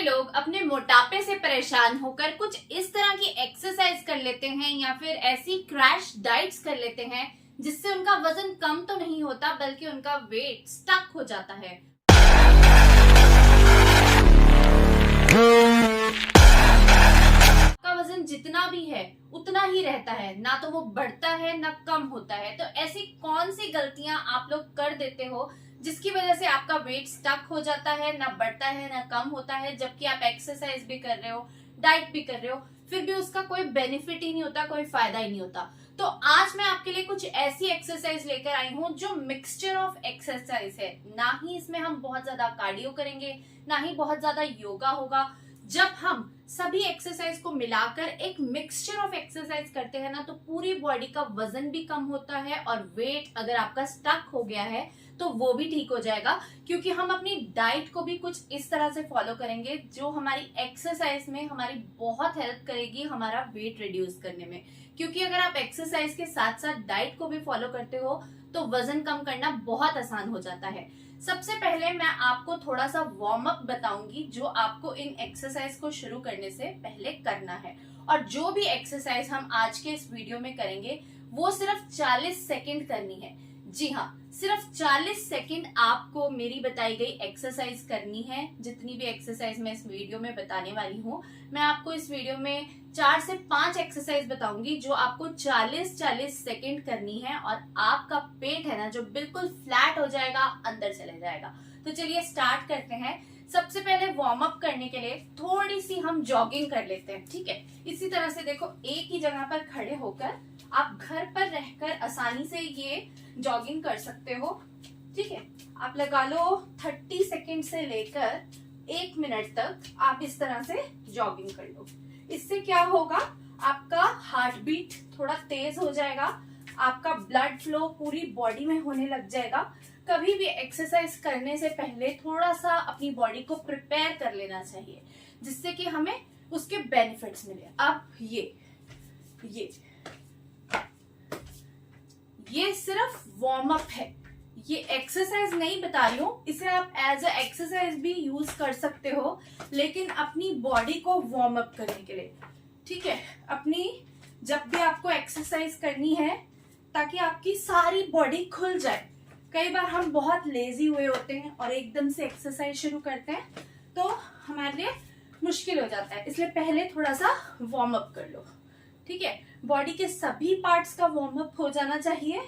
लोग अपने मोटापे से परेशान होकर कुछ इस तरह की एक्सरसाइज कर लेते हैं या फिर ऐसी क्रैश डाइट्स कर लेते हैं जिससे उनका वजन कम तो नहीं होता बल्कि उनका वेट स्टक हो जाता है। का वजन जितना भी है उतना ही रहता है, ना तो वो बढ़ता है ना कम होता है। तो ऐसी कौन सी गलतियां आप लोग कर देते हो जिसकी वजह से आपका वेट स्टक हो जाता है, ना बढ़ता है ना कम होता है, जबकि आप एक्सरसाइज भी कर रहे हो, डाइट भी कर रहे हो, फिर भी उसका कोई बेनिफिट ही नहीं होता, कोई फायदा ही नहीं होता। तो आज मैं आपके लिए कुछ ऐसी एक्सरसाइज लेकर आई हूँ जो मिक्सचर ऑफ एक्सरसाइज है। ना ही इसमें हम बहुत ज्यादा कार्डियो करेंगे, ना ही बहुत ज्यादा योगा होगा। जब हम सभी एक्सरसाइज को मिलाकर एक मिक्सचर ऑफ एक्सरसाइज करते हैं ना, तो पूरी बॉडी का वजन भी कम होता है और वेट अगर आपका स्टक हो गया है तो वो भी ठीक हो जाएगा, क्योंकि हम अपनी डाइट को भी कुछ इस तरह से फॉलो करेंगे जो हमारी एक्सरसाइज में हमारी बहुत हेल्प करेगी हमारा वेट रिड्यूस करने में। क्योंकि अगर आप एक्सरसाइज के साथ साथ डाइट को भी फॉलो करते हो तो वजन कम करना बहुत आसान हो जाता है। सबसे पहले मैं आपको थोड़ा सा वार्म अप बताऊंगी जो आपको इन एक्सरसाइज को शुरू करने से पहले करना है। और जो भी एक्सरसाइज हम आज के इस वीडियो में करेंगे वो सिर्फ 40 सेकंड करनी है। जी हाँ, सिर्फ 40 सेकंड आपको मेरी बताई गई एक्सरसाइज करनी है। जितनी भी एक्सरसाइज मैं इस वीडियो में बताने वाली हूँ, मैं आपको इस वीडियो में 4 से 5 एक्सरसाइज बताऊंगी जो आपको 40-40 सेकंड करनी है और आपका पेट है ना जो बिल्कुल फ्लैट हो जाएगा, अंदर चले जाएगा। तो चलिए स्टार्ट करते हैं। सबसे पहले वार्म अप करने के लिए थोड़ी सी हम जॉगिंग कर लेते हैं, ठीक है। इसी तरह से देखो, एक ही जगह पर खड़े होकर आप घर पर रहकर आसानी से ये जॉगिंग कर सकते हो, ठीक है। आप लगा लो 30 सेकंड से लेकर 1 मिनट तक आप इस तरह से जॉगिंग कर लो। इससे क्या होगा, आपका हार्ट बीट थोड़ा तेज हो जाएगा, आपका ब्लड फ्लो पूरी बॉडी में होने लग जाएगा। कभी भी एक्सरसाइज करने से पहले थोड़ा सा अपनी बॉडी को प्रिपेयर कर लेना चाहिए जिससे कि हमें उसके बेनिफिट्स मिले। अब ये सिर्फ वार्म अप है, ये एक्सरसाइज नहीं बता रही हूँ, इसे आप एज अ एक्सरसाइज भी यूज कर सकते हो, लेकिन अपनी बॉडी को वार्म अप करने के लिए, ठीक है। अपनी जब भी आपको एक्सरसाइज करनी है ताकि आपकी सारी बॉडी खुल जाए। कई बार हम बहुत लेजी हुए होते हैं और एकदम से एक्सरसाइज शुरू करते हैं तो हमारे लिए मुश्किल हो जाता है, इसलिए पहले थोड़ा सा वार्म अप कर लो, ठीक है। बॉडी के सभी पार्ट्स का वार्म अप हो जाना चाहिए,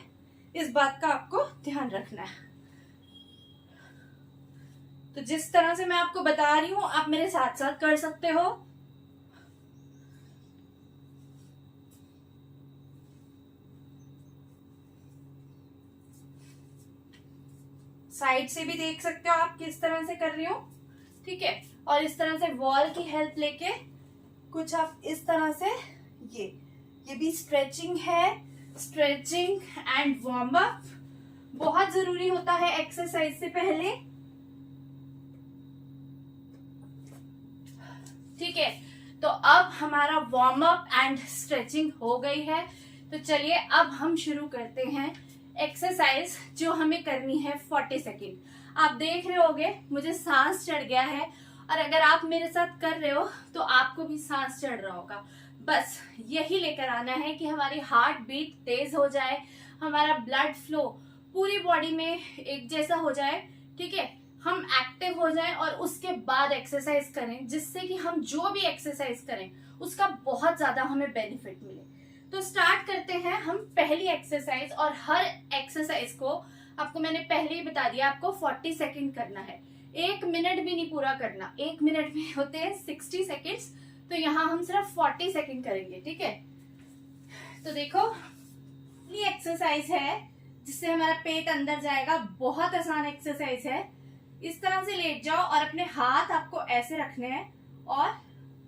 इस बात का आपको ध्यान रखना है। तो जिस तरह से मैं आपको बता रही हूं आप मेरे साथ साथ कर सकते हो। साइड से भी देख सकते हो आप किस तरह से कर रही हूं, ठीक है। और इस तरह से वॉल की हेल्प लेके कुछ आप इस तरह से, ये भी स्ट्रेचिंग है। स्ट्रेचिंग एंड वार्म अप बहुत जरूरी होता है एक्सरसाइज से पहले, ठीक है। तो अब हमारा वार्म अप एंड स्ट्रेचिंग हो गई है, तो चलिए अब हम शुरू करते हैं एक्सरसाइज जो हमें करनी है 40 सेकंड। आप देख रहे होगे मुझे सांस चढ़ गया है, और अगर आप मेरे साथ कर रहे हो तो आपको भी सांस चढ़ रहा होगा। बस यही लेकर आना है कि हमारी हार्ट बीट तेज हो जाए, हमारा ब्लड फ्लो पूरी बॉडी में एक जैसा हो जाए, ठीक है। हम एक्टिव हो जाएं और उसके बाद एक्सरसाइज करें जिससे कि हम जो भी एक्सरसाइज करें उसका बहुत ज्यादा हमें बेनिफिट मिले। तो स्टार्ट करते हैं हम पहली एक्सरसाइज। और हर एक्सरसाइज को आपको मैंने पहले ही बता दिया, आपको 40 सेकंड करना है, 1 मिनट भी नहीं पूरा करना। 1 मिनट में होते हैं 60 सेकंड्स, तो यहाँ हम सिर्फ 40 सेकंड करेंगे, ठीक है। तो देखो ये एक्सरसाइज है जिससे हमारा पेट अंदर जाएगा, बहुत आसान एक्सरसाइज है। इस तरह से लेट जाओ और अपने हाथ आपको ऐसे रखने हैं और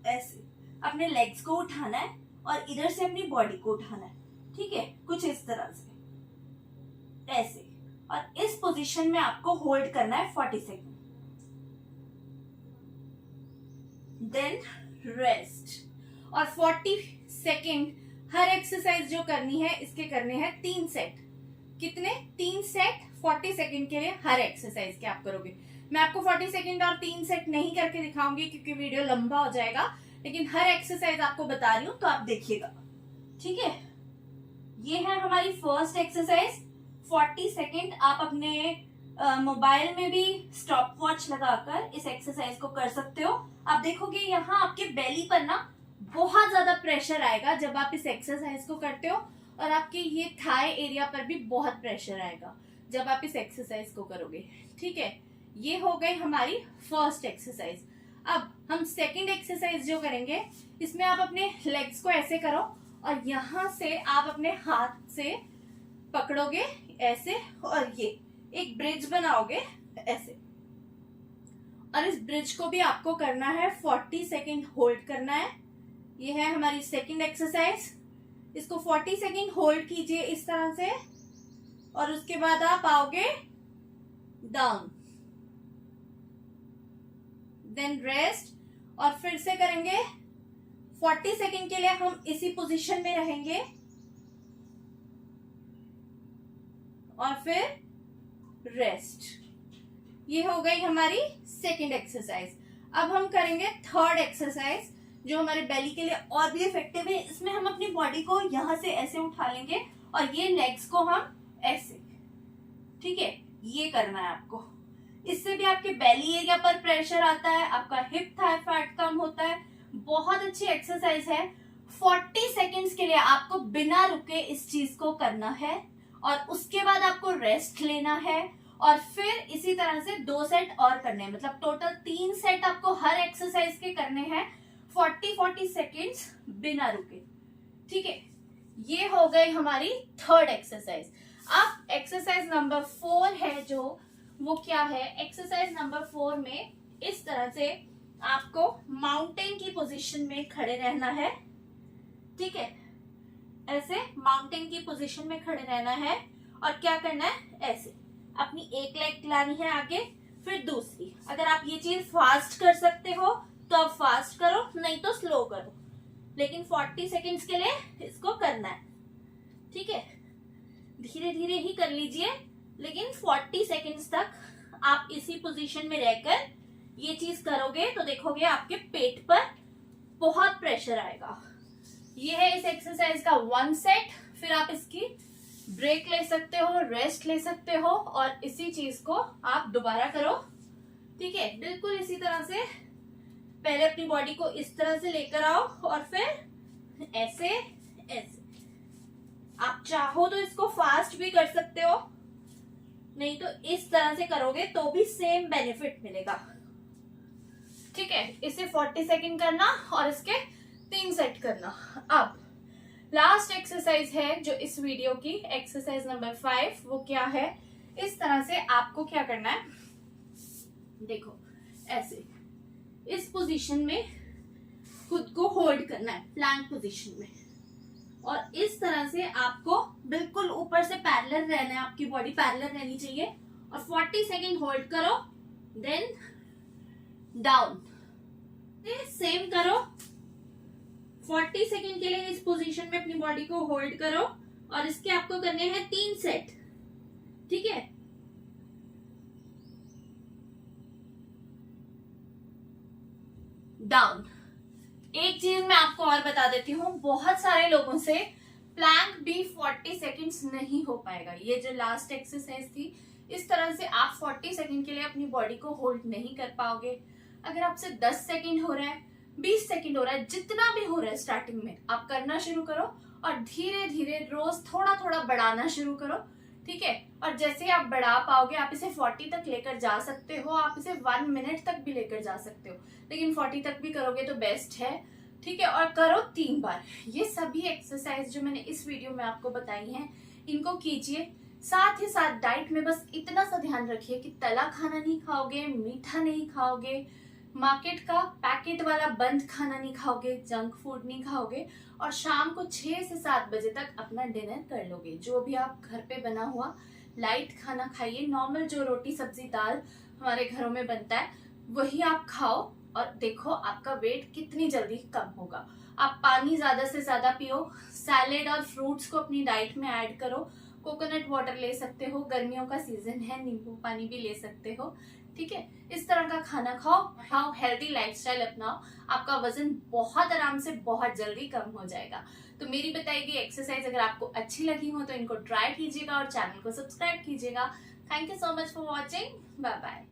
ऐसे अपने लेग्स को उठाना है और इधर से अपनी बॉडी को उठाना है, ठीक है। कुछ इस तरह से ऐसे, और इस पोजीशन में आपको होल्ड करना है 40 सेकंड, देन रेस्ट। और 40 सेकंड हर एक्सरसाइज जो करनी है इसके करने हैं 3 सेट। कितने? 3 सेट 40 सेकंड के लिए हर एक्सरसाइज के आप करोगे। मैं आपको 40 सेकंड और 3 सेट नहीं करके दिखाऊंगी क्योंकि वीडियो लंबा हो जाएगा, लेकिन हर एक्सरसाइज आपको बता रही हूँ तो आप देखिएगा, ठीक है। ये है हमारी फर्स्ट एक्सरसाइज। 40 सेकंड आप अपने मोबाइल में भी स्टॉप वॉच लगाकर इस एक्सरसाइज को कर सकते हो। आप देखोगे यहाँ आपके बेली पर ना बहुत ज्यादा प्रेशर आएगा जब आप इस एक्सरसाइज को करते हो, और आपके ये थाई एरिया पर भी बहुत प्रेशर आएगा जब आप इस एक्सरसाइज को करोगे, ठीक है। ये हो गई हमारी फर्स्ट एक्सरसाइज। अब हम सेकंड एक्सरसाइज जो करेंगे, इसमें आप अपने लेग्स को ऐसे करो और यहां से आप अपने हाथ से पकड़ोगे ऐसे, और ये एक ब्रिज बनाओगे ऐसे, और इस ब्रिज को भी आपको करना है 40 सेकंड होल्ड करना है। ये है हमारी सेकंड एक्सरसाइज। इसको 40 सेकंड होल्ड कीजिए इस तरह से, और उसके बाद आप आओगे डाउन, देन रेस्ट, और फिर से करेंगे 40 सेकंड के लिए हम इसी पोजीशन में रहेंगे, और फिर रेस्ट। ये हो गई हमारी सेकंड एक्सरसाइज। अब हम करेंगे थर्ड एक्सरसाइज जो हमारे बेली के लिए और भी इफेक्टिव है। इसमें हम अपनी बॉडी को यहां से ऐसे उठा लेंगे और ये लेग्स को हम ऐसे, ठीक है, ये करना है आपको। इससे भी आपके बेली एरिया पर प्रेशर आता है, आपका हिप थाई फैट कम होता है। बहुत अच्छी एक्सरसाइज है। 40 सेकेंड्स के लिए आपको बिना रुके इस चीज को करना है, और उसके बाद आपको रेस्ट लेना है, और फिर इसी तरह से 2 सेट और करने हैं। मतलब टोटल 3 सेट आपको हर एक्सरसाइज के करने हैं 40-40 सेकेंड्स बिना रुके, ठीक है। ये हो गई हमारी थर्ड एक्सरसाइज। अब एक्सरसाइज नंबर 4 है जो, वो क्या है, एक्सरसाइज नंबर 4 में इस तरह से आपको माउंटेन की पोजीशन में खड़े रहना है, ठीक है। ऐसे माउंटेन की पोजीशन में खड़े रहना है, और क्या करना है, ऐसे अपनी एक लेग लानी है आगे, फिर दूसरी। अगर आप ये चीज फास्ट कर सकते हो तो आप फास्ट करो, नहीं तो स्लो करो, लेकिन 40 सेकेंड्स के लिए इसको करना है, ठीक है। धीरे धीरे ही कर लीजिए, लेकिन 40 सेकेंड्स तक आप इसी पोजीशन में रहकर ये चीज करोगे तो देखोगे आपके पेट पर बहुत प्रेशर आएगा। ये है इस एक्सरसाइज का 1 सेट। फिर आप इसकी ब्रेक ले सकते हो, रेस्ट ले सकते हो, और इसी चीज को आप दोबारा करो, ठीक है। बिल्कुल इसी तरह से पहले अपनी बॉडी को इस तरह से लेकर आओ, और फिर ऐसे ऐसे। आप चाहो तो इसको फास्ट भी कर सकते हो, नहीं तो इस तरह से करोगे तो भी सेम बेनिफिट मिलेगा, ठीक है। इसे 40 सेकंड करना और इसके 3 सेट करना। अब लास्ट एक्सरसाइज है जो इस वीडियो की, एक्सरसाइज नंबर 5। वो क्या है, इस तरह से आपको क्या करना है, देखो ऐसे इस पोजीशन में खुद को होल्ड करना है, प्लैंक पोजीशन में, और इस तरह से आपको बिल्कुल ऊपर से पैरेलल रहना है, आपकी बॉडी पैरेलल रहनी चाहिए, और 40 सेकंड होल्ड करो, देन डाउन। सेम करो, 40 सेकंड के लिए इस पोजीशन में अपनी बॉडी को होल्ड करो, और इसके आपको करने हैं 3 सेट, ठीक है। डाउन। एक चीज मैं आपको और बता देती हूँ, बहुत सारे लोगों से प्लैंक भी 40 सेकंड्स नहीं हो पाएगा। ये जो लास्ट एक्सरसाइज थी, इस तरह से आप 40 सेकंड के लिए अपनी बॉडी को होल्ड नहीं कर पाओगे। अगर आपसे 10 सेकंड हो रहा है, 20 सेकंड हो रहा है, जितना भी हो रहा है, स्टार्टिंग में आप करना शुरू करो, और धीरे धीरे रोज थोड़ा थोड़ा बढ़ाना शुरू करो, ठीक है। और जैसे आप बढ़ा पाओगे, आप इसे 40 तक लेकर जा सकते हो, आप इसे 1 मिनट तक भी लेकर जा सकते हो, लेकिन 40 तक भी करोगे तो बेस्ट है, ठीक है। और करो 3 बार। ये सभी एक्सरसाइज जो मैंने इस वीडियो में आपको बताई हैं, इनको कीजिए। साथ ही साथ डाइट में बस इतना सा ध्यान रखिए कि तला खाना नहीं खाओगे, मीठा नहीं खाओगे, मार्केट का पैकेट वाला बंद खाना नहीं खाओगे, जंक फूड नहीं खाओगे, और शाम को 6 से 7 बजे तक अपना डिनर कर लोगे। जो भी आप घर पे बना हुआ लाइट खाना खाइए, नॉर्मल जो रोटी सब्जी दाल हमारे घरों में बनता है वही आप खाओ, और देखो आपका वेट कितनी जल्दी कम होगा। आप पानी ज्यादा से ज्यादा पियो, सैलेड और फ्रूट्स को अपनी डाइट में ऐड करो, कोकोनट वाटर ले सकते हो, गर्मियों का सीजन है, नींबू पानी भी ले सकते हो, ठीक है, इस तरह का खाना खाओ, हेल्दी लाइफस्टाइल अपनाओ, आपका वजन बहुत आराम से बहुत जल्दी कम हो जाएगा। तो मेरी बताई गई एक्सरसाइज अगर आपको अच्छी लगी हो तो इनको ट्राई कीजिएगा और चैनल को सब्सक्राइब कीजिएगा। Thank you so much for watching. Bye bye.